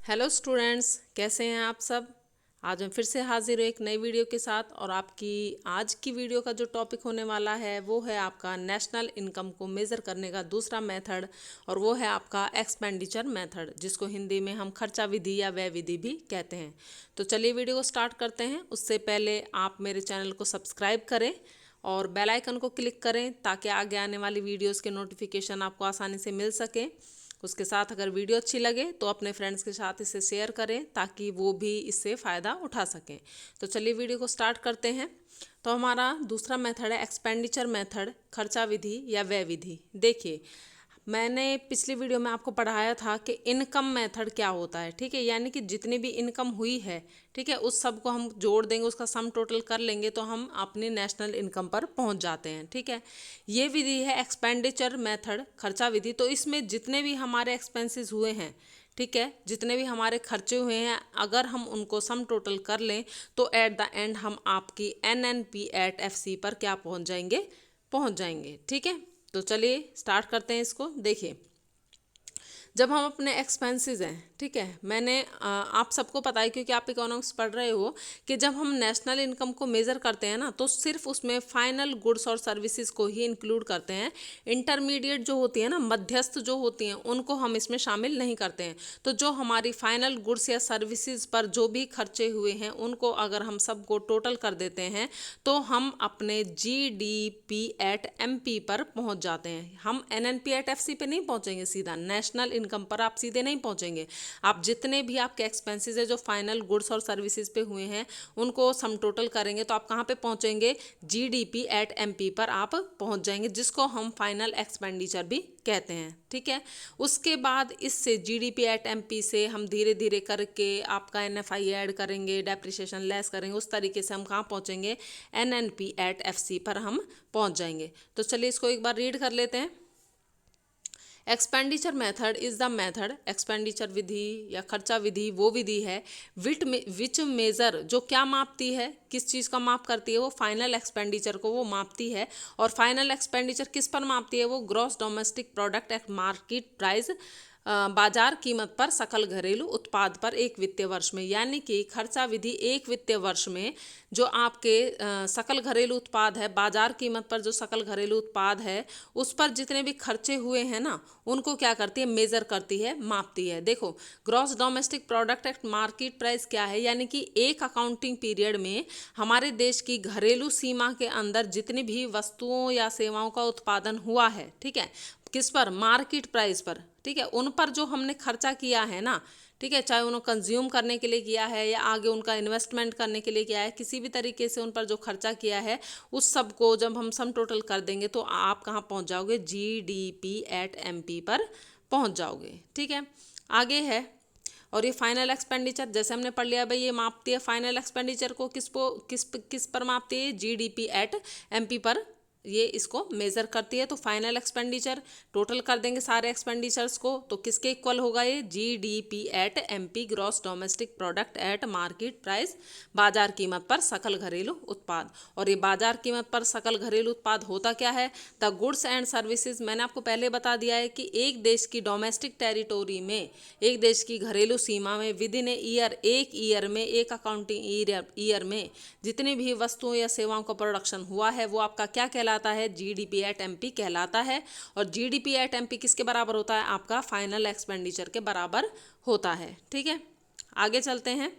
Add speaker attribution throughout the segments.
Speaker 1: Hello students, कैसे हैं आप सब। आज मैं फिर से हाजिर हूँ एक नई वीडियो के साथ। और आपकी आज की वीडियो का जो टॉपिक होने वाला है वो है आपका नेशनल इनकम को मेज़र करने का दूसरा मेथड, और वो है आपका एक्सपेंडिचर मेथड, जिसको हिंदी में हम खर्चा विधि या व्यय विधि भी कहते हैं। तो चलिए वीडियो को स्टार्ट करते हैं। उससे पहले आप मेरे चैनल को सब्सक्राइब करें और बेल आइकन को क्लिक करें ताकि आगे आने वाली वीडियोज़ के नोटिफिकेशन आपको आसानी से मिल सके। उसके साथ अगर वीडियो अच्छी लगे तो अपने फ्रेंड्स के साथ इसे शेयर करें ताकि वो भी इससे फ़ायदा उठा सकें। तो चलिए वीडियो को स्टार्ट करते हैं। तो हमारा दूसरा मेथड है एक्सपेंडिचर मेथड, खर्चा विधि या व्यय विधि। देखिए, मैंने पिछली वीडियो में आपको पढ़ाया था कि इनकम मेथड क्या होता है। ठीक है, यानी कि जितनी भी इनकम हुई है, ठीक है, उस सब को हम जोड़ देंगे, उसका सम टोटल कर लेंगे तो हम अपनी नेशनल इनकम पर पहुंच जाते हैं। ठीक है, ये विधि है एक्सपेंडिचर मेथड, खर्चा विधि। तो इसमें जितने भी हमारे एक्सपेंसेस हुए हैं, ठीक है, जितने भी हमारे खर्चे हुए हैं, अगर हम उनको सम टोटल कर लें तो एट द एंड हम आपकी NNP एट FC पर क्या पहुंच जाएंगे। ठीक है, तो चलिए स्टार्ट करते हैं इसको। देखिए, जब हम अपने एक्सपेंसेस हैं, ठीक है, आप सबको पता है क्योंकि आप इकोनॉमिक्स पढ़ रहे हो कि जब हम नेशनल इनकम को मेज़र करते हैं ना, तो सिर्फ उसमें फाइनल गुड्स और सर्विसेज को ही इंक्लूड करते हैं। इंटरमीडिएट जो होती है ना, मध्यस्थ जो होती हैं, उनको हम इसमें शामिल नहीं करते हैं। तो जो हमारी फाइनल गुड्स या सर्विसेज पर जो भी खर्चे हुए हैं, उनको अगर हम सबको टोटल कर देते हैं तो हम अपने GDP एट MP पर पहुंच जाते हैं। हम NNP एट FC पे नहीं पहुंचेंगे, सीधा नेशनल इनकम पर आप सीधे नहीं पहुंचेंगे। आप जितने भी आपके एक्सपेंसेस है जो फाइनल गुड्स और सर्विसेज पे हुए हैं, उनको सम टोटल करेंगे तो आप कहाँ पे पहुंचेंगे, GDP एट MP पर आप पहुंच जाएंगे, जिसको हम फाइनल एक्सपेंडिचर भी कहते हैं। ठीक है, उसके बाद इससे GDP एट MP से हम धीरे धीरे करके आपका NFI ऐड करेंगे, डेप्रिसिएशन लेस करेंगे, उस तरीके से हम कहाँ पहुंचेंगे, NNP एट FC पर हम पहुंच जाएंगे। तो चलिए इसको एक बार रीड कर लेते हैं। Expenditure method is the method, expenditure विधि या खर्चा विधि वो विधि है विच मेज़र, जो क्या मापती है, किस चीज़ का माप करती है, वो फाइनल एक्सपेंडिचर को वो मापती है। और फाइनल एक्सपेंडिचर किस पर मापती है, वो gross domestic product at market price, बाजार कीमत पर सकल घरेलू उत्पाद पर एक वित्तीय वर्ष में। यानी कि खर्चा विधि एक वित्तीय वर्ष में जो आपके सकल घरेलू उत्पाद है, बाजार कीमत पर जो सकल घरेलू उत्पाद है, उस पर जितने भी खर्चे हुए हैं ना, उनको क्या करती है, मेज़र करती है, मापती है। देखो, gross domestic product at market price क्या है, यानी कि एक अकाउंटिंग पीरियड में हमारे देश की घरेलू सीमा के अंदर जितनी भी वस्तुओं या सेवाओं का उत्पादन हुआ है, ठीक है, किस पर, मार्केट प्राइस पर, ठीक है, उन पर जो हमने खर्चा किया है ना, ठीक है, चाहे उन्हें कंज्यूम करने के लिए किया है या आगे उनका इन्वेस्टमेंट करने के लिए किया है, किसी भी तरीके से उन पर जो खर्चा किया है, उस सब को जब हम सम टोटल कर देंगे तो आप कहाँ पहुँच जाओगे, GDP एट MP पर पहुँच जाओगे। ठीक है, आगे है। और ये फाइनल एक्सपेंडिचर जैसे हमने पढ़ लिया भाई, ये मापती है फाइनल एक्सपेंडिचर को, किस पर मापती है, GDP एट MP पर ये इसको मेज़र करती है। तो फाइनल एक्सपेंडिचर टोटल कर देंगे सारे एक्सपेंडिचर्स को, तो किसके इक्वल होगा ये, GDP at MP, gross domestic product at market price, बाजार कीमत पर सकल घरेलू उत्पाद। और ये बाजार कीमत पर सकल घरेलू उत्पाद होता क्या है, द गुड्स एंड सर्विसेज। मैंने आपको पहले बता दिया है कि एक देश की डोमेस्टिक टेरिटोरी में, एक देश की घरेलू सीमा में, विद इन ए ईयर, एक ईयर में, एक अकाउंटिंग ईयर में जितनी भी वस्तुओं या सेवाओं का प्रोडक्शन हुआ है, वो आपका क्या कहलाता है, GDP एट MP कहलाता है। और GDP एट MP किसके बराबर होता है, आपका फाइनल एक्सपेंडिचर के बराबर होता है। ठीक है, आगे चलते हैं।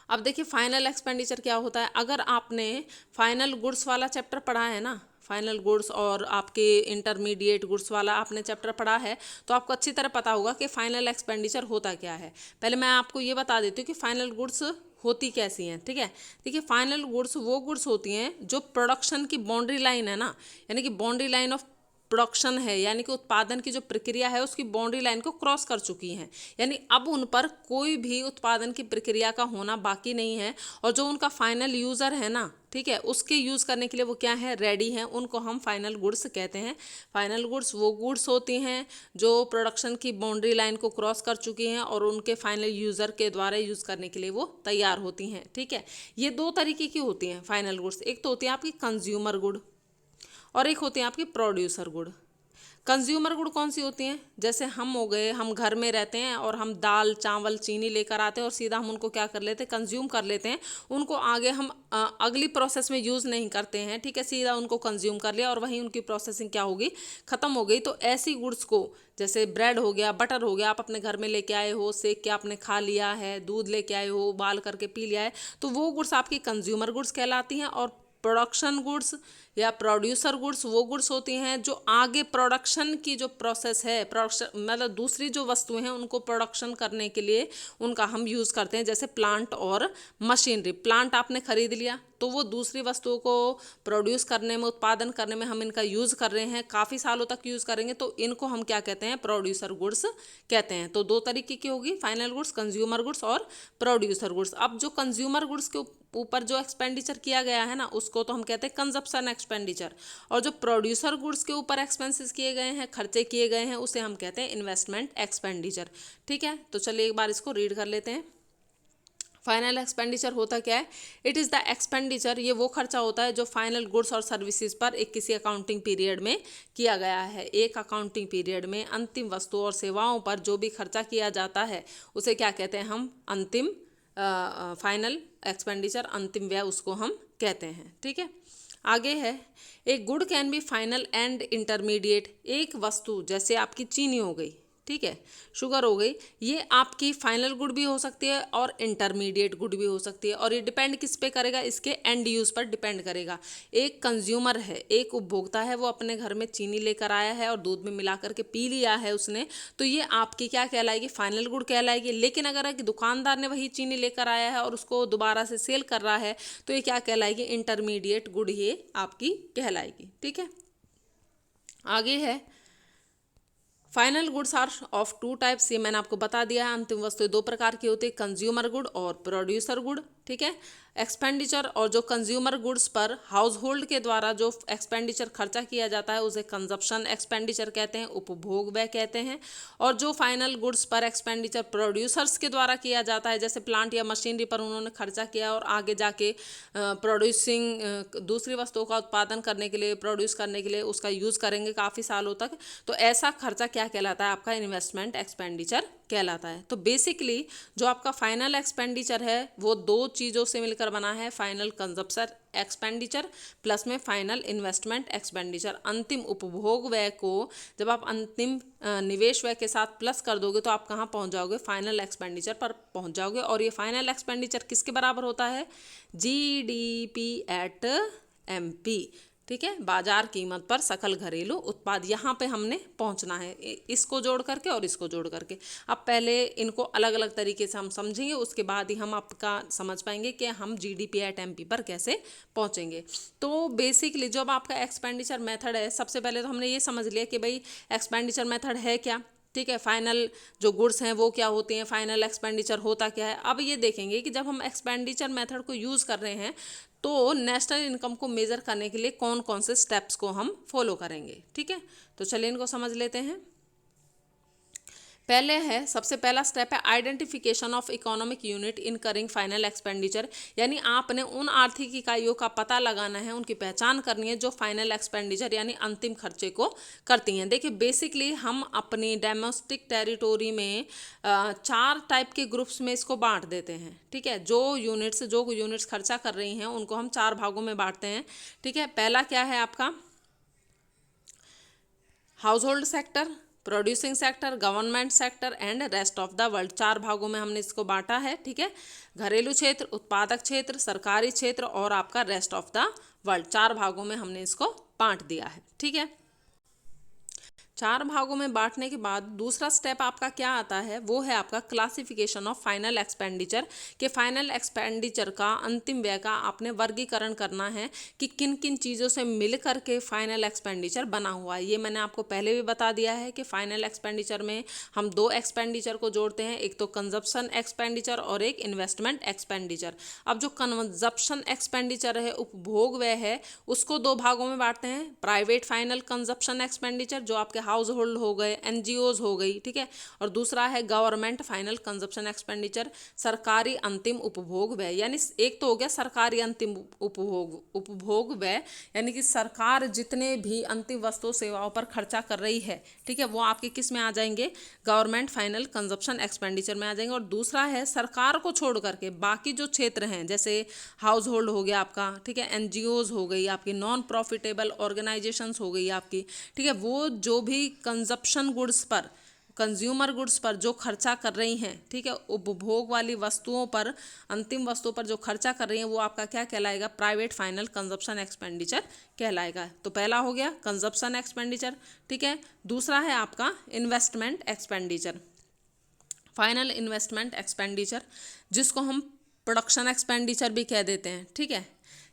Speaker 1: अब देखिए फाइनल एक्सपेंडिचर क्या होता है। अगर आपने फाइनल गुड्स वाला चैप्टर पढ़ा है ना, फाइनल गुड्स और आपके इंटरमीडिएट गुड्स वाला आपने चैप्टर पढ़ा है, तो आपको अच्छी तरह पता होगा कि फाइनल एक्सपेंडिचर होता क्या है। पहले मैं आपको ये बता देती हूँ कि फाइनल गुड्स होती कैसी हैं। ठीक है, देखिए फाइनल गुड्स वो गुड्स होती हैं जो प्रोडक्शन की बाउंड्री लाइन है ना, यानी कि बाउंड्री लाइन ऑफ प्रोडक्शन है, यानी कि उत्पादन की जो प्रक्रिया है उसकी बाउंड्री लाइन को क्रॉस कर चुकी हैं। यानी अब उन पर कोई भी उत्पादन की प्रक्रिया का होना बाकी नहीं है, और जो उनका फाइनल यूज़र है ना, ठीक है, उसके यूज़ करने के लिए वो क्या है, रेडी हैं, उनको हम फाइनल गुड्स कहते हैं। फाइनल गुड्स वो गुड्स होती हैं जो प्रोडक्शन की बाउंड्री लाइन को क्रॉस कर चुकी हैं और उनके फाइनल यूज़र के द्वारा यूज़ करने के लिए वो तैयार होती हैं। ठीक है, ये दो तरीके की होती हैं फाइनल गुड्स। एक तो होती है आपकी कंज्यूमर गुड और एक होती है आपकी प्रोड्यूसर गुड। कंज्यूमर गुड कौन सी होती हैं? जैसे हम हो गए, हम घर में रहते हैं और हम दाल चावल चीनी लेकर आते हैं और सीधा हम उनको क्या कर लेते हैं, कंज्यूम कर लेते हैं। उनको आगे हम अगली प्रोसेस में यूज़ नहीं करते हैं, ठीक है, सीधा उनको कंज्यूम कर लिया और वहीं उनकी प्रोसेसिंग क्या होगी, ख़त्म हो गई। तो ऐसी गुड्स को, जैसे ब्रेड हो गया, बटर हो गया, आप अपने घर में लेके आए हो, सेक के आपने खा लिया है, दूध लेके आए हो, उबाल करके पी लिया है, तो वो गुड्स आपकी कंज्यूमर गुड्स कहलाती हैं। और प्रोडक्शन गुड्स या प्रोड्यूसर गुड्स वो गुड्स होती हैं जो आगे प्रोडक्शन की जो प्रोसेस है, प्रोडक्शन मतलब दूसरी जो वस्तुएं हैं उनको प्रोडक्शन करने के लिए उनका हम यूज़ करते हैं, जैसे प्लांट और मशीनरी। प्लांट आपने खरीद लिया तो वो दूसरी वस्तुओं को प्रोड्यूस करने में, उत्पादन करने में हम इनका यूज़ कर रहे हैं, काफ़ी सालों तक यूज़ करेंगे, तो इनको हम क्या कहते हैं, प्रोड्यूसर गुड्स कहते हैं। तो दो तरीके की होगी, फाइनल गुड्स, कंज्यूमर गुड्स और प्रोड्यूसर गुड्स। अब जो कंज्यूमर गुड्स के ऊपर जो एक्सपेंडिचर किया गया है ना, उसको तो हम कहते हैं कंजप्शन एक्सपेंडिचर, और जो प्रोड्यूसर गुड्स के ऊपर एक्सपेंसेस किए गए हैं, खर्चे किए गए हैं, उसे हम कहते हैं इन्वेस्टमेंट एक्सपेंडिचर। ठीक है, तो चलिए एक बार इसको रीड कर लेते हैं। फाइनल एक्सपेंडिचर होता क्या है? इट इज़ द एक्सपेंडिचर, ये वो खर्चा होता है जो फाइनल गुड्स और सर्विसेज पर एक किसी अकाउंटिंग पीरियड में किया गया है। एक अकाउंटिंग पीरियड में अंतिम वस्तुओं और सेवाओं पर जो भी खर्चा किया जाता है उसे क्या कहते हैं हम? अंतिम फाइनल एक्सपेंडिचर, अंतिम व्यय उसको हम कहते हैं। ठीक है, आगे है, एक good can be final and intermediate. एक वस्तु जैसे आपकी चीनी हो गई, ठीक है, शुगर हो गई, ये आपकी फाइनल गुड भी हो सकती है और इंटरमीडिएट गुड भी हो सकती है, और ये डिपेंड किस पे करेगा? इसके एंड यूज़ पर डिपेंड करेगा। एक कंज्यूमर है, एक उपभोक्ता है, वो अपने घर में चीनी लेकर आया है और दूध में मिला करके पी लिया है उसने, तो ये आपकी क्या कहलाएगी? फाइनल गुड कहलाएगी। लेकिन अगर एक दुकानदार ने वही चीनी लेकर आया है और उसको दोबारा से सेल कर रहा है, तो ये क्या कहलाएगी? इंटरमीडिएट गुड ये आपकी कहलाएगी। ठीक है, आगे है, final goods are of two types, ये मैंने आपको बता दिया है। अंतिम वस्तुएं दो प्रकार की होती है, कंज्यूमर गुड और प्रोड्यूसर गुड। ठीक है, एक्सपेंडिचर और जो कंज्यूमर गुड्स पर हाउस होल्ड के द्वारा जो एक्सपेंडिचर खर्चा किया जाता है उसे कंजप्शन एक्सपेंडिचर कहते हैं, उपभोग व्यय कहते हैं। और जो फाइनल गुड्स पर एक्सपेंडिचर प्रोड्यूसर्स के द्वारा किया जाता है, जैसे प्लांट या मशीनरी पर उन्होंने खर्चा किया और आगे जाके प्रोड्यूसिंग दूसरी वस्तुओं का उत्पादन करने के लिए, प्रोड्यूस करने के लिए उसका यूज़ करेंगे काफ़ी सालों तक, तो ऐसा खर्चा क्या कहलाता है? आपका इन्वेस्टमेंट एक्सपेंडिचर कहलाता है। तो बेसिकली जो आपका फाइनल एक्सपेंडिचर है वो दो चीज़ों से मिलकर बना है, फाइनल कंजप्शन एक्सपेंडिचर प्लस में फाइनल इन्वेस्टमेंट एक्सपेंडिचर। अंतिम उपभोग व्यय को जब आप अंतिम निवेश व्यय के साथ प्लस कर दोगे तो आप कहाँ पहुँच जाओगे? फाइनल एक्सपेंडिचर पर पहुँच जाओगे। और ये फाइनल एक्सपेंडिचर किसके बराबर होता है? GDP at MP। ठीक है, बाजार कीमत पर सकल घरेलू उत्पाद, यहाँ पे हमने पहुँचना है, इसको जोड़ करके और इसको जोड़ करके। अब पहले इनको अलग अलग तरीके से हम समझेंगे, उसके बाद ही हम आपका समझ पाएंगे कि हम GDP एट MP पर कैसे पहुँचेंगे। तो बेसिकली जो अब आपका एक्सपेंडिचर मेथड है, सबसे पहले तो हमने ये समझ लिया कि भाई एक्सपेंडिचर मेथड है क्या। ठीक है, फाइनल जो गुड्स हैं वो क्या होती हैं, फाइनल एक्सपेंडिचर होता क्या है। अब ये देखेंगे कि जब हम एक्सपेंडिचर मेथड को यूज़ कर रहे हैं तो नेशनल इनकम को मेज़र करने के लिए कौन कौन से स्टेप्स को हम फॉलो करेंगे। ठीक है, तो चलिए इनको समझ लेते हैं। पहले है, सबसे पहला स्टेप है identification of economic unit incurring final expenditure, यानी आपने उन आर्थिक इकाइयों का पता लगाना है, उनकी पहचान करनी है जो फाइनल एक्सपेंडिचर यानी अंतिम खर्चे को करती हैं। देखिए बेसिकली हम अपनी डोमेस्टिक टेरिटोरी में 4 टाइप के ग्रुप्स में इसको बांट देते हैं। ठीक है, जो यूनिट्स खर्चा कर रही हैं उनको हम 4 भागों में बांटते हैं। ठीक है, पहला क्या है आपका? House hold sector, producing sector, government sector and rest of the world. 4 भागों में हमने इसको बांटा है। ठीक है, घरेलू क्षेत्र, उत्पादक क्षेत्र, सरकारी क्षेत्र और आपका रेस्ट ऑफ द वर्ल्ड, 4 भागों में हमने इसको बांट दिया है। ठीक है, 4 भागों में बांटने के बाद दूसरा स्टेप आपका क्या आता है? वो है आपका क्लासिफिकेशन ऑफ फाइनल एक्सपेंडिचर, के फाइनल एक्सपेंडिचर का, अंतिम व्यय का आपने वर्गीकरण करना है कि किन किन चीज़ों से मिल करके फाइनल एक्सपेंडिचर बना हुआ है। ये मैंने आपको पहले भी बता दिया है कि फाइनल एक्सपेंडिचर में हम 2 एक्सपेंडिचर को जोड़ते हैं, एक तो कंजप्शन एक्सपेंडिचर और एक इन्वेस्टमेंट एक्सपेंडिचर। अब जो कंजप्शन एक्सपेंडिचर है, उपभोग व्यय है, उसको 2 भागों में बांटते हैं, प्राइवेट फाइनल कंजप्शन एक्सपेंडिचर जो आपके हाउस होल्ड हो गए, एनजीओज हो गई, ठीक है। और दूसरा है गवर्नमेंट फाइनल कंजप्शन एक्सपेंडिचर, सरकारी अंतिम उपभोग व्यय। यानी एक तो हो गया सरकारी अंतिम उपभोग व्यय, यानी कि सरकार जितने भी अंतिम वस्तु सेवाओं पर खर्चा कर रही है, ठीक है, वो आपके किस में आ जाएंगे, गवर्नमेंट फाइनल कंजप्शन एक्सपेंडिचर में आ जाएंगे। और दूसरा है सरकार को छोड़ करके बाकी जो क्षेत्र हैं, जैसे हाउस होल्ड हो गया आपका, ठीक है, एनजीओज हो गई आपकी, नॉन प्रॉफिटेबल ऑर्गेनाइजेशंस हो गई आपकी, ठीक है, वो जो भी कंजप्शन गुड्स पर, कंज्यूमर गुड्स पर जो खर्चा कर रही हैं, ठीक है, उपभोग वाली वस्तुओं पर, अंतिम वस्तुओं पर जो खर्चा कर रही हैं, वो आपका क्या कहलाएगा, प्राइवेट फाइनल कंजप्शन एक्सपेंडिचर कहलाएगा। तो पहला हो गया कंजप्शन एक्सपेंडिचर, ठीक है। दूसरा है आपका investment expenditure, final investment expenditure, जिसको हम प्रोडक्शन एक्सपेंडिचर भी कह देते हैं, ठीक है,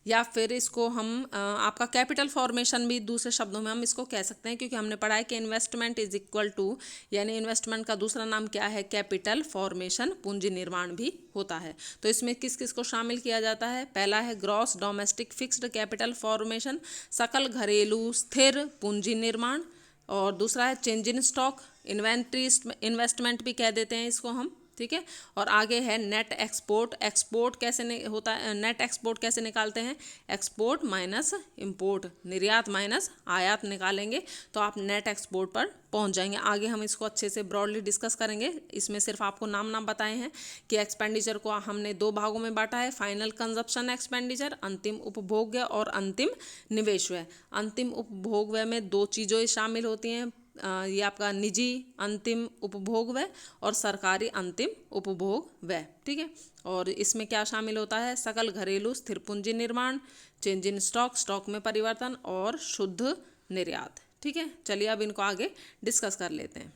Speaker 1: या फिर इसको हम आपका कैपिटल फॉर्मेशन भी, दूसरे शब्दों में हम इसको कह सकते हैं, क्योंकि हमने पढ़ा है कि इन्वेस्टमेंट इज इक्वल टू, यानी इन्वेस्टमेंट का दूसरा नाम क्या है, कैपिटल फॉर्मेशन, पूंजी निर्माण भी होता है। तो इसमें किस किस को शामिल किया जाता है, पहला है gross domestic fixed capital formation, सकल घरेलू स्थिर पूंजी निर्माण, और दूसरा है change in stock, inventory investment भी कह देते हैं इसको हम, ठीक है। और आगे है नेट एक्सपोर्ट, एक्सपोर्ट कैसे होता है, नेट एक्सपोर्ट कैसे निकालते हैं, एक्सपोर्ट माइनस इंपोर्ट, निर्यात माइनस आयात निकालेंगे तो आप नेट एक्सपोर्ट पर पहुंच जाएंगे। आगे हम इसको अच्छे से ब्रॉडली डिस्कस करेंगे। इसमें सिर्फ आपको नाम बताए हैं कि एक्सपेंडिचर को हमने दो भागों में बांटा है, फाइनल कंजप्शन एक्सपेंडिचर, अंतिम उपभोग व्यय, और अंतिम निवेश व्यय। अंतिम उपभोग व्यय में दो चीज़ें शामिल होती हैं, ये आपका निजी अंतिम उपभोग व्यय और सरकारी अंतिम उपभोग व्यय, ठीक है। और इसमें क्या शामिल होता है, सकल घरेलू स्थिर पूंजी निर्माण, चेंज इन स्टॉक, स्टॉक में परिवर्तन, और शुद्ध निर्यात, ठीक है। चलिए अब इनको आगे डिस्कस कर लेते हैं।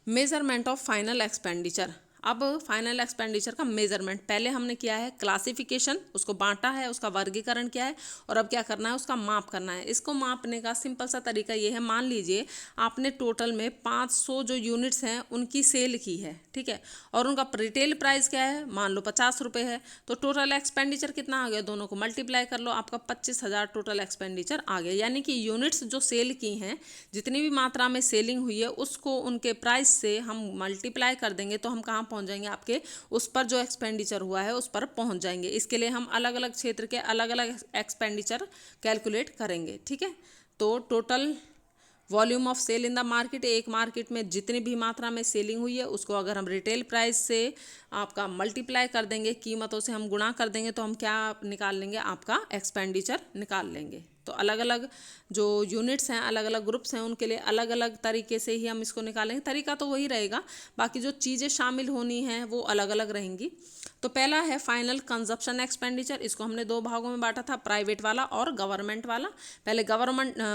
Speaker 1: Measurement of final expenditure. अब फाइनल एक्सपेंडिचर का मेजरमेंट, पहले हमने किया है क्लासिफिकेशन, उसको बांटा है, उसका वर्गीकरण किया है, और अब क्या करना है, उसका माप करना है। इसको मापने का सिंपल सा तरीका ये है, मान लीजिए आपने टोटल में 500 जो यूनिट्स हैं उनकी सेल की है, ठीक है, और उनका रिटेल प्राइस क्या है, मान लो 50 रुपये है, तो टोटल एक्सपेंडिचर कितना आ गया, दोनों को मल्टीप्लाई कर लो, आपका 25,000 टोटल एक्सपेंडिचर आ गया। यानी कि यूनिट्स जो सेल की हैं, जितनी भी मात्रा में सेलिंग हुई है, उसको उनके प्राइस से हम मल्टीप्लाई कर देंगे तो हम कहाँ पहुंच जाएंगे, आपके उस पर जो एक्सपेंडिचर हुआ है उस पर पहुंच जाएंगे। इसके लिए हम अलग अलग क्षेत्र के अलग अलग एक्सपेंडिचर कैलकुलेट करेंगे, ठीक है। तो total volume of sale in the market, एक मार्केट में जितनी भी मात्रा में सेलिंग हुई है उसको अगर हम रिटेल प्राइस से आपका मल्टीप्लाई कर देंगे, कीमतों से हम गुणा कर देंगे, तो हम क्या निकाल लेंगे, आपका एक्सपेंडिचर निकाल लेंगे। तो अलग अलग जो यूनिट्स हैं, अलग अलग ग्रुप्स हैं, उनके लिए अलग अलग तरीके से ही हम इसको निकालेंगे। तरीका तो वही रहेगा, बाकी जो चीज़ें शामिल होनी हैं वो अलग अलग रहेंगी। तो पहला है फाइनल कंजप्शन एक्सपेंडिचर, इसको हमने दो भागों में बांटा था, प्राइवेट वाला और गवर्नमेंट वाला। पहले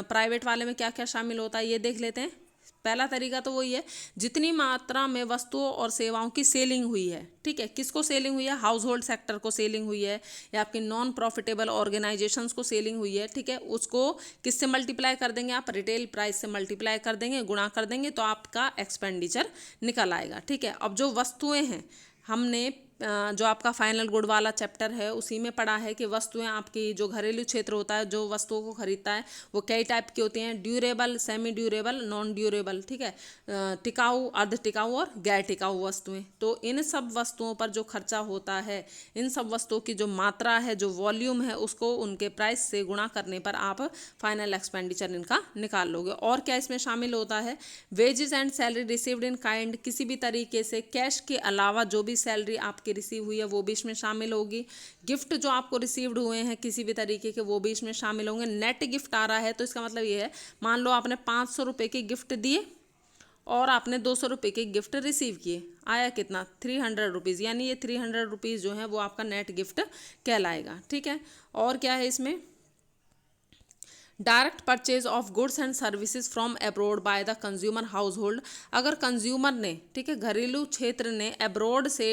Speaker 1: प्राइवेट वाले में क्या क्या शामिल होता है ये देख लेते हैं। पहला तरीका तो वही है, जितनी मात्रा में वस्तुओं और सेवाओं की सेलिंग हुई है, ठीक है, किसको सेलिंग हुई है, हाउस होल्ड सेक्टर को सेलिंग हुई है, या आपकी नॉन प्रॉफिटेबल ऑर्गेनाइजेशंस को सेलिंग हुई है, ठीक है, उसको किससे मल्टीप्लाई कर देंगे, आप रिटेल प्राइस से मल्टीप्लाई कर देंगे, गुणा कर देंगे, तो आपका एक्सपेंडिचर निकल आएगा, ठीक है। अब जो वस्तुएं हैं, हमने जो आपका फाइनल गुड वाला चैप्टर है उसी में पढ़ा है कि वस्तुएं आपकी, जो घरेलू क्षेत्र होता है जो वस्तुओं को खरीदता है, वो कई टाइप की होती हैं, durable, semi durable, non durable, ठीक है, टिकाऊ, अर्ध टिकाऊ और गैर टिकाऊ वस्तुएं। तो इन सब वस्तुओं पर जो खर्चा होता है, इन सब वस्तुओं की जो मात्रा है, जो वॉल्यूम है, उसको उनके प्राइस से गुणा करने पर आप फाइनल एक्सपेंडिचर इनका निकाल लोगे। और क्या इसमें शामिल होता है, wages and salary received in kind, किसी भी तरीके से कैश के अलावा जो भी सैलरी आपकी रिसीव हुई है वो भी इसमें शामिल होगी। गिफ्ट जो आपको रिसीव्ड हुए हैं किसी भी तरीके के, वो भी इसमें शामिल होंगे। नेट गिफ्ट आ रहा है तो इसका मतलब ये है, मान लो आपने 500 रुपये के गिफ्ट दिए और आपने 200 रुपये के गिफ्ट रिसीव किए, आया कितना, 300 रुपीज़, यानी ये 300 रुपीज़ जो है वो आपका नेट गिफ्ट कहलाएगा, ठीक है। और क्या है इसमें, direct purchase of goods and services from abroad by the consumer house hold, अगर कंज्यूमर ने, ठीक है, घरेलू क्षेत्र ने अब्रोड से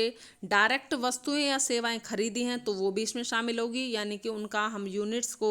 Speaker 1: डायरेक्ट वस्तुएं या सेवाएं खरीदी हैं तो वो भी इसमें शामिल होगी, यानी कि उनका हम यूनिट्स को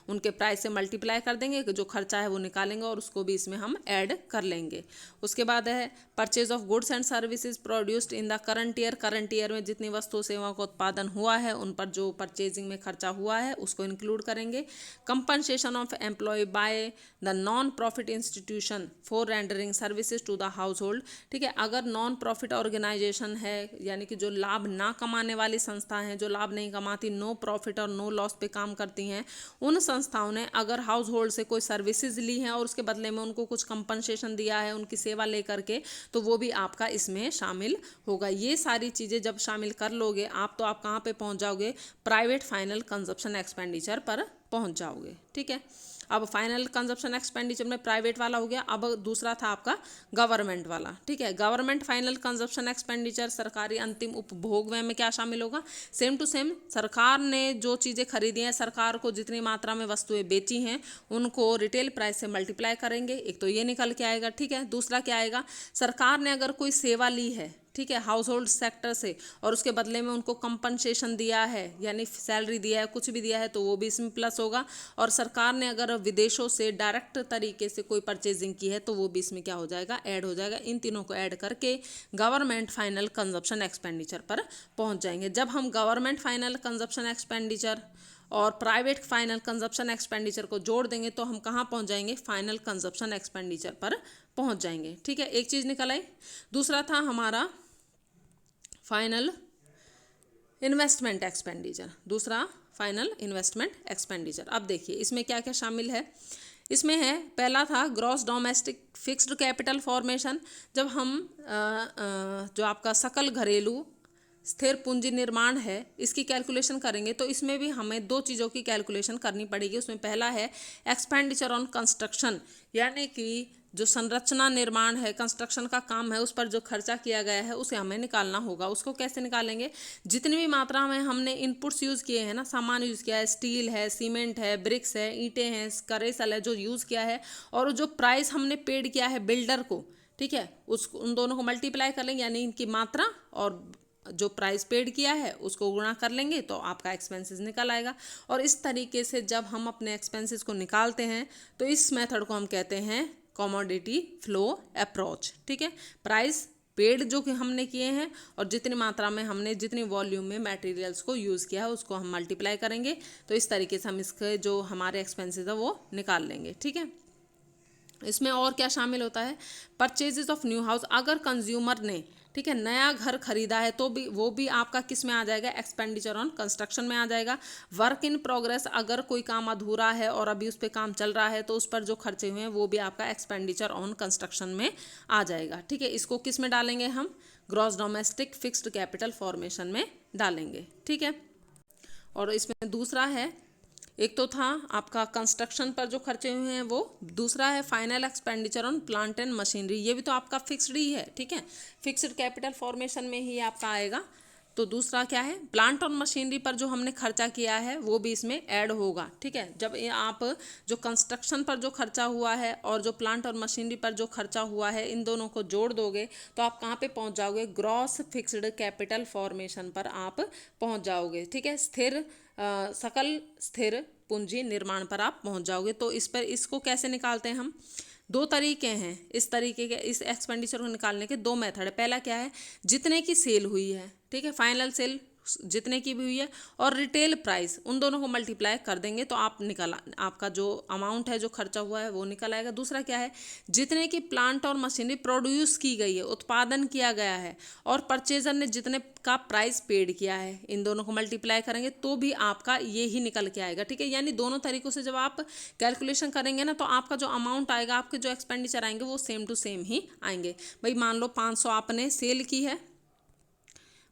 Speaker 1: उनके प्राइस से मल्टीप्लाई कर देंगे, जो खर्चा है वो निकालेंगे और उसको भी इसमें हम ऐड कर लेंगे। उसके बाद है purchase of goods and services produced in the current year, current year में जितनी वस्तु सेवाओं का उत्पादन हुआ है उन पर जो परचेजिंग में खर्चा हुआ है उसको इंक्लूड करेंगे। Compensation of employ by the non profit institution for rendering services to the household. ठीक है, अगर नॉन प्रॉफिट ऑर्गेनाइजेशन है, यानी कि जो लाभ ना कमाने वाली संस्था हैं, जो लाभ नहीं कमाती, नो प्रॉफिट और नो लॉस पे काम करती हैं, उन संस्थाओं ने अगर हाउस होल्ड से कोई सर्विसेज ली हैं और उसके बदले में उनको कुछ कंपनसेशन दिया है उनकी सेवा लेकर के, तो वो भी आपका इसमें शामिल होगा। ये सारी चीज़ें जब शामिल कर लोगे आप, तो आप कहाँ पे पहुँच जाओगे, प्राइवेट फाइनल कंजप्शन एक्सपेंडिचर पर पहुँच जाओगे। ठीक है, अब फाइनल कंजप्शन एक्सपेंडिचर में प्राइवेट वाला हो गया। अब दूसरा था आपका गवर्नमेंट वाला। ठीक है, गवर्नमेंट फाइनल कंजप्शन एक्सपेंडिचर, सरकारी अंतिम उपभोग व्यय में क्या शामिल होगा, सेम टू सेम सरकार ने जो चीज़ें खरीदी हैं, सरकार को जितनी मात्रा में वस्तुएं बेची हैं उनको रिटेल प्राइस से मल्टीप्लाई करेंगे, एक तो ये निकल के आएगा। ठीक है, दूसरा क्या आएगा, सरकार ने अगर कोई सेवा ली है, ठीक है, हाउस होल्ड सेक्टर से, और उसके बदले में उनको कंपनसेशन दिया है, यानी सैलरी दिया है, कुछ भी दिया है, तो वो भी इसमें प्लस होगा। और सरकार ने अगर विदेशों से डायरेक्ट तरीके से कोई परचेजिंग की है तो वो भी इसमें क्या हो जाएगा, ऐड हो जाएगा। इन तीनों को ऐड करके गवर्नमेंट फाइनल कंजप्शन एक्सपेंडिचर पर पहुंच जाएंगे। जब हम गवर्नमेंट फाइनल कंजप्शन एक्सपेंडिचर और प्राइवेट फाइनल कंजप्शन एक्सपेंडिचर को जोड़ देंगे तो हम कहाँ पहुंच जाएंगे, फाइनल कंजप्शन एक्सपेंडिचर पर पहुंच जाएंगे। ठीक है, एक चीज़ निकल आई। दूसरा था हमारा फाइनल इन्वेस्टमेंट एक्सपेंडिचर, दूसरा फाइनल इन्वेस्टमेंट एक्सपेंडिचर। अब देखिए इसमें क्या क्या शामिल है। इसमें है, पहला था gross domestic fixed capital formation. जब हम जो आपका सकल घरेलू स्थिर पूंजी निर्माण है इसकी कैलकुलेशन करेंगे तो इसमें भी हमें दो चीज़ों की कैलकुलेशन करनी पड़ेगी। उसमें पहला है एक्सपेंडिचर ऑन कंस्ट्रक्शन, यानी कि जो संरचना निर्माण है, कंस्ट्रक्शन का काम है, उस पर जो खर्चा किया गया है उसे हमें निकालना होगा। उसको कैसे निकालेंगे, जितनी भी मात्रा में हमने इनपुट्स यूज़ किए हैं ना, सामान यूज़ किया है, स्टील है, सीमेंट है, ब्रिक्स है, ईंटें हैं, करेसल है, जो यूज़ किया है, और जो प्राइस हमने पेड किया है बिल्डर को, ठीक है, उन दोनों को मल्टीप्लाई कर लेंगे, यानी इनकी मात्रा और जो प्राइस पेड किया है उसको गुणा कर लेंगे तो आपका एक्सपेंसेस निकल आएगा। और इस तरीके से जब हम अपने एक्सपेंसेस को निकालते हैं तो इस मेथड को हम कहते हैं कमोडिटी फ्लो अप्रोच। ठीक है, प्राइस पेड जो कि हमने किए हैं और जितनी मात्रा में हमने जितनी वॉल्यूम में मटेरियल्स को यूज़ किया है उसको हम मल्टीप्लाई करेंगे, तो इस तरीके से हम इसके जो हमारे एक्सपेंसेस है वो निकाल लेंगे। ठीक है, इसमें और क्या शामिल होता है, परचेजेस ऑफ न्यू हाउस। अगर कंज्यूमर ने, ठीक है, नया घर खरीदा है तो भी वो भी आपका किस में आ जाएगा, एक्सपेंडिचर ऑन कंस्ट्रक्शन में आ जाएगा। वर्क इन प्रोग्रेस, अगर कोई काम अधूरा है और अभी उस पर काम चल रहा है तो उस पर जो खर्चे हुए हैं वो भी आपका एक्सपेंडिचर ऑन कंस्ट्रक्शन में आ जाएगा। ठीक है, इसको किस में डालेंगे हम, gross domestic fixed capital formation में डालेंगे। ठीक है, और इसमें दूसरा है, एक तो था आपका कंस्ट्रक्शन पर जो खर्चे हुए हैं वो, दूसरा है final expenditure on plant and machinery, ये भी तो आपका फिक्स्ड ही है। ठीक है, फिक्स्ड कैपिटल फॉर्मेशन में ही आपका आएगा। तो दूसरा क्या है, प्लांट और मशीनरी पर जो हमने खर्चा किया है वो भी इसमें ऐड होगा। ठीक है, जब आप जो कंस्ट्रक्शन पर जो खर्चा हुआ है और जो प्लांट और मशीनरी पर जो खर्चा हुआ है इन दोनों को जोड़ दोगे तो आप कहाँ पे पहुँच जाओगे, ग्रॉस फिक्स्ड कैपिटल फॉर्मेशन पर आप पहुँच जाओगे। ठीक है, सकल स्थिर पूंजी निर्माण पर आप पहुंच जाओगे। तो इस पर इसको कैसे निकालते हैं हम, दो तरीके हैं। इस तरीके के इस एक्सपेंडिचर को निकालने के दो मेथड है। पहला क्या है, जितने की सेल हुई है, ठीक है, फाइनल सेल जितने की भी हुई है और रिटेल प्राइस, उन दोनों को मल्टीप्लाई कर देंगे तो आपका जो अमाउंट है जो खर्चा हुआ है वो निकल आएगा। दूसरा क्या है, जितने की प्लांट और मशीनरी प्रोड्यूस की गई है, उत्पादन किया गया है, और परचेजर ने जितने का प्राइस पेड किया है, इन दोनों को मल्टीप्लाई करेंगे तो भी आपका ये ही निकल के आएगा। ठीक है, यानी दोनों तरीकों से जब आप कैलकुलेशन करेंगे ना तो आपका जो अमाउंट आएगा, आपके जो एक्सपेंडिचर आएंगे वो सेम टू सेम ही आएंगे। भाई मान लो 500 आपने सेल की है,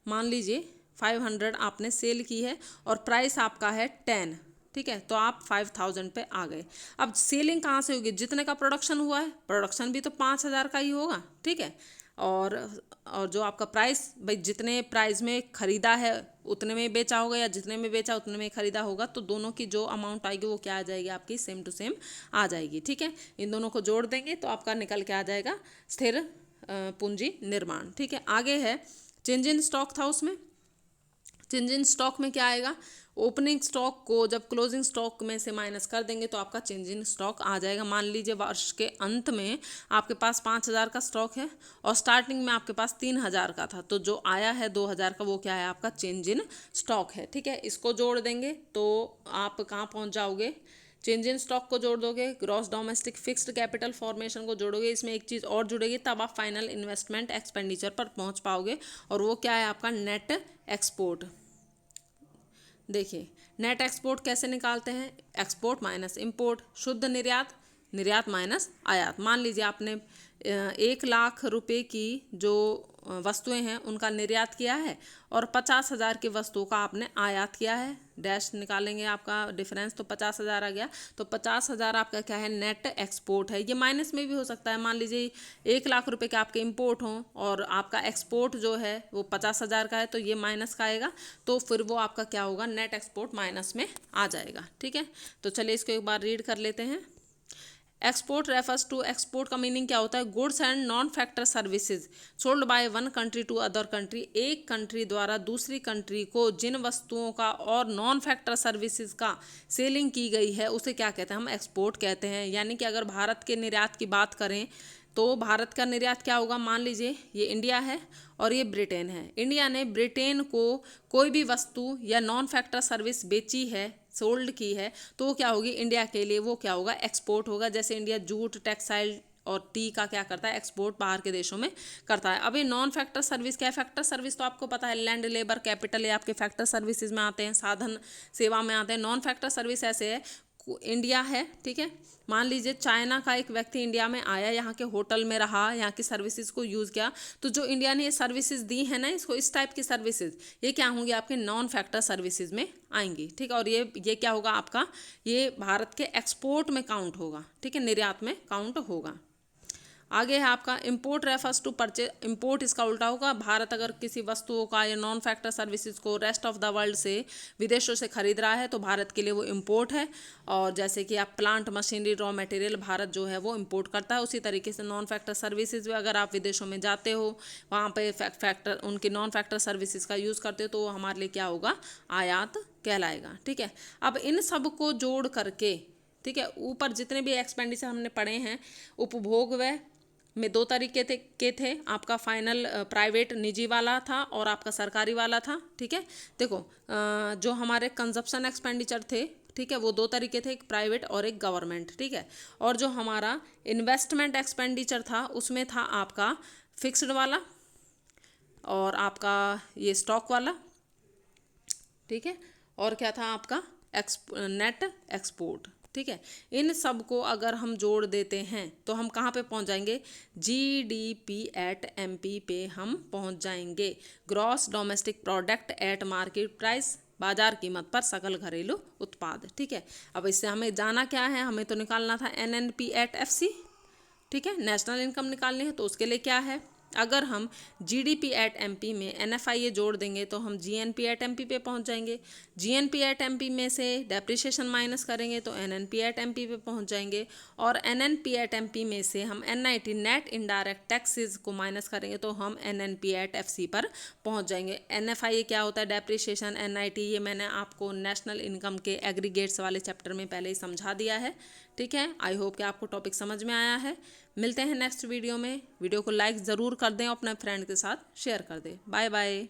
Speaker 1: मान लीजिए 500 आपने सेल की है और प्राइस आपका है 10, ठीक है, तो आप 5000 पे आ गए। अब सेलिंग कहाँ से होगी, जितने का प्रोडक्शन हुआ है, प्रोडक्शन भी तो 5000 का ही होगा। ठीक है, और जो आपका प्राइस, भाई जितने प्राइस में खरीदा है उतने में बेचा होगा या जितने में बेचा उतने में खरीदा होगा, तो दोनों की जो अमाउंट आएगी वो क्या आ जाएगी, आपकी सेम टू सेम आ जाएगी। ठीक है, इन दोनों को जोड़ देंगे तो आपका निकल के आ जाएगा स्थिर पूंजी निर्माण। ठीक है, आगे है चेंज इन स्टॉक था, उसमें चेंज इन स्टॉक में क्या आएगा, ओपनिंग स्टॉक को जब क्लोजिंग स्टॉक में से माइनस कर देंगे तो आपका चेंज इन स्टॉक आ जाएगा। मान लीजिए वर्ष के अंत में आपके पास 5000 का स्टॉक है और स्टार्टिंग में आपके पास 3000 का था, तो जो आया है 2000 का वो क्या है, आपका चेंज इन स्टॉक है। ठीक है, इसको जोड़ देंगे तो आप कहाँ पहुँच जाओगे, चेंज इन स्टॉक को जोड़ दोगे, gross domestic fixed capital formation को जोड़ोगे, इसमें एक चीज़ और जुड़ेगी, तब आप फाइनल इन्वेस्टमेंट एक्सपेंडिचर पर पहुंच पाओगे, और वो क्या है आपका नेट एक्सपोर्ट। देखिए नेट एक्सपोर्ट कैसे निकालते हैं, एक्सपोर्ट माइनस इंपोर्ट, शुद्ध निर्यात, निर्यात माइनस आयात। मान लीजिए आपने 1 लाख रुपए की जो वस्तुएं हैं उनका निर्यात किया है और 50,000 की वस्तुओं का आपने आयात किया है, डैश निकालेंगे आपका डिफरेंस तो 50,000 आ गया, तो 50,000 आपका क्या है नेट एक्सपोर्ट है। ये माइनस में भी हो सकता है, मान लीजिए 1 लाख रुपए के आपके इंपोर्ट हों और आपका एक्सपोर्ट जो है वो 50,000 का है, तो ये माइनस का आएगा, तो फिर वो आपका क्या होगा, नेट एक्सपोर्ट माइनस में आ जाएगा। ठीक है, तो चलिए इसको एक बार रीड कर लेते हैं। एक्सपोर्ट रेफर्स टू, एक्सपोर्ट का मीनिंग क्या होता है, goods and non factor services sold by one country to other country, एक कंट्री द्वारा दूसरी कंट्री को जिन वस्तुओं का और नॉन फैक्टर सर्विसेज का सेलिंग की गई है उसे क्या कहते हैं, हम एक्सपोर्ट कहते हैं। यानी कि अगर भारत के निर्यात की बात करें तो भारत का निर्यात क्या होगा, मान लीजिए ये इंडिया है और ये ब्रिटेन है, इंडिया ने ब्रिटेन को कोई भी वस्तु या नॉन फैक्टर सर्विस बेची है, सोल्ड की है, तो वो क्या होगी, इंडिया के लिए वो क्या होगा, एक्सपोर्ट होगा। जैसे इंडिया जूट, टेक्सटाइल और टी का क्या करता है, एक्सपोर्ट बाहर के देशों में करता है। अब ये नॉन फैक्टर सर्विस क्या है, फैक्टर सर्विस तो आपको पता है लैंड, लेबर, कैपिटल, ये आपके फैक्टर सर्विसेज में आते हैं, साधन सेवा में आते हैं। नॉन फैक्टर सर्विस ऐसे है, इंडिया है, ठीक है, मान लीजिए चाइना का एक व्यक्ति इंडिया में आया, यहाँ के होटल में रहा, यहाँ की सर्विसेज को यूज़ किया, तो जो इंडिया ने ये सर्विसेज दी है ना, इसको इस टाइप की सर्विसेज ये क्या होंगी, आपके नॉन फैक्टर सर्विसेज में आएंगी। ठीक है, और ये क्या होगा आपका, ये भारत के एक्सपोर्ट में काउंट होगा, ठीक है, निर्यात में काउंट होगा। आगे है आपका import refers to purchase, import इसका उल्टा होगा, भारत अगर किसी वस्तुओं का या नॉन फैक्टर सर्विसेज को रेस्ट ऑफ द वर्ल्ड से, विदेशों से खरीद रहा है तो भारत के लिए वो इंपोर्ट है। और जैसे कि आप plant, machinery, raw material Bharat जो है वो इंपोर्ट करता है, उसी तरीके से नॉन फैक्टर सर्विसेज में अगर आप विदेशों में जाते हो, वहाँ पे फैक्टर उनकी नॉन फैक्टर सर्विसेज का यूज़ करते हो, तो वो हमारे लिए क्या होगा, आयात कहलाएगा। ठीक है, अब इन सब को जोड़ करके, ठीक है, ऊपर जितने भी एक्सपेंडिचर हमने पढ़े हैं, उपभोग व्यय में 2 तरीके थे आपका फाइनल प्राइवेट निजी वाला था और आपका सरकारी वाला था। ठीक है, देखो जो हमारे कंजप्शन एक्सपेंडिचर थे, ठीक है, वो 2 तरीके थे, एक प्राइवेट और एक गवर्नमेंट। ठीक है, और जो हमारा इन्वेस्टमेंट एक्सपेंडिचर था उसमें था आपका फिक्स्ड वाला और आपका ये स्टॉक वाला। ठीक है, और क्या था आपका नेट एक्सपोर्ट। ठीक है, इन सब को अगर हम जोड़ देते हैं तो हम कहाँ पे पहुँच जाएंगे, GDP एट MP पे हम पहुँच जाएंगे, gross domestic product at market price, बाजार कीमत पर सकल घरेलू उत्पाद। ठीक है, अब इससे हमें जाना क्या है, हमें तो निकालना था NNP एट FC। ठीक है, नेशनल इनकम निकालनी है, तो उसके लिए क्या है, अगर हम GDP एट MP में NFIA जोड़ देंगे तो हम GNP एट MP पे पहुंच जाएंगे, GNP एट MP में से डेप्रिसिएशन माइनस करेंगे तो NNP एट MP पे पहुंच जाएंगे, और NNP एट MP में से हम NIT नेट इनडायरेक्ट टैक्सेस को माइनस करेंगे तो हम NNP एट FC पर पहुंच जाएंगे। NFIA क्या होता है, डेप्रिसिएशन, NIT, ये मैंने आपको नेशनल इनकम के एग्रीगेट्स वाले चैप्टर में पहले ही समझा दिया है। ठीक है, आई होप कि आपको टॉपिक समझ में आया है। मिलते हैं नेक्स्ट वीडियो में, वीडियो को लाइक ज़रूर कर दें और अपने फ्रेंड के साथ शेयर कर दें। Bye bye.